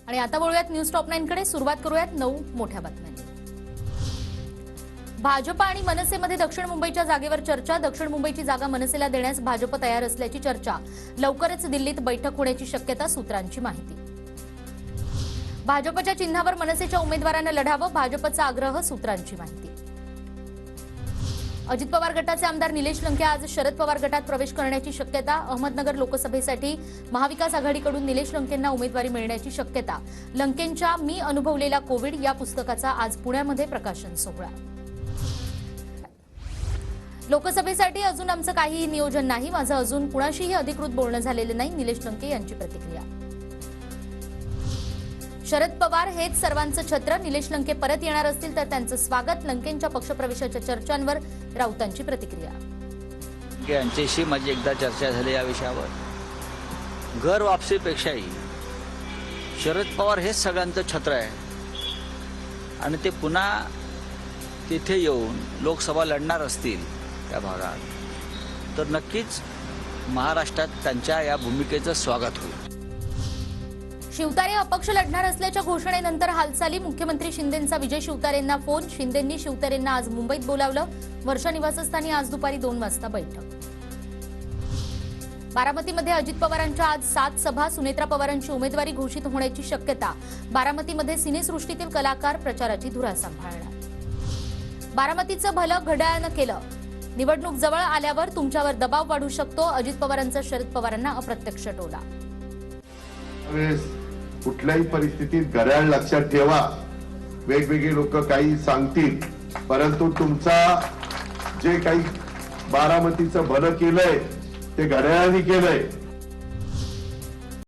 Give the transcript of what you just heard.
आणि आता वळूयात न्यूज टॉप 9 कडे। सुरुवात करूयात 9 मोठ्या बातम्यांनी। भाजप आणि मनसेमध्ये दक्षिण मुंबईच्या जागेवर चर्चा। दक्षिण मुंबईची जागा मनसेला देण्यास भाजप तयार असल्याची चर्चा। लवकरच दिल्लीत बैठक होण्याची शक्यता, सूत्रांची माहिती। भाजपच्या चिन्हावर मनसेच्या उमेदवारांना लढावं, भाजपचा आग्रह, सूत्रांची माहिती। अजित पवार गटाचे आमदार निलेश लंके आज शरद पवार गटात प्रवेश करण्याची शक्यता। अहमदनगर लोकसभेसाठी महाविकास आघाडीकडून निलेश लंकेंना उमेदवारी मिळण्याची शक्यता। लंकेंच्या मी अनुभवलेला कोविड या पुस्तकाचा आज पुण्यामध्ये प्रकाशन सोहळा। लोकसभेसाठी अजून आमचं काहीही नियोजन नाही, माझं अजून कुणाशीही अधिकृत बोलणं झालेलं नाही, निलेश लंके यांची प्रतिक्रिया। शरद पवार हेच सर्वांचं छत्र, निलेश लंके परत येणार असतील तर त्यांचं स्वागत। लंकेंच्या पक्षप्रवेशाच्या चर्चांवर राऊतांची प्रतिक्रिया। यांच्याशी माझी एकदा चर्चा झाली या विषयावर। घर वापसीपेक्षाही शरद पवार हेच सगळ्यांचं छत्र आहे आणि ते पुन्हा तिथे येऊन लोकसभा लढणार असतील त्या भागात तर नक्कीच महाराष्ट्रात त्यांच्या या भूमिकेचं स्वागत होईल। शिवतारे अपक्ष लढणार असल्याच्या घोषणेनंतर हालचाली। मुख्यमंत्री शिंदेंचा विजय शिवतारेंना फोन, शिंदेंनी शिवतारेंना आज मुंबईत बोलावलं। वर्षा निवासस्थानी आज दुपारी 2 वाजता बैठक। बारामतीमध्ये अजित पवारांच्या आज 7 सभा, सुनेत्रा पवारांची उमेदवारी घोषित होण्याची शक्यता। बारामतीमध्ये सिनेसृष्टीतील कलाकार प्रचाराची धुरा सांभाळणार। बारामतीचं भलं घड्याळानं केलं, निवडणूक जवळ आल्यावर तुमच्यावर दबाव वाढू शकतो, अजित पवारांचा शरद पवारांना अप्रत्यक्ष टोला। कुठल्याही परिस्थितीत घड्याळ लक्षात ठेवा। वेगवेगळे लोक काही सांगतील, परंतु तुमचा जे काही बारामतीचं भलं केलंय ते घड्याळाने केलंय।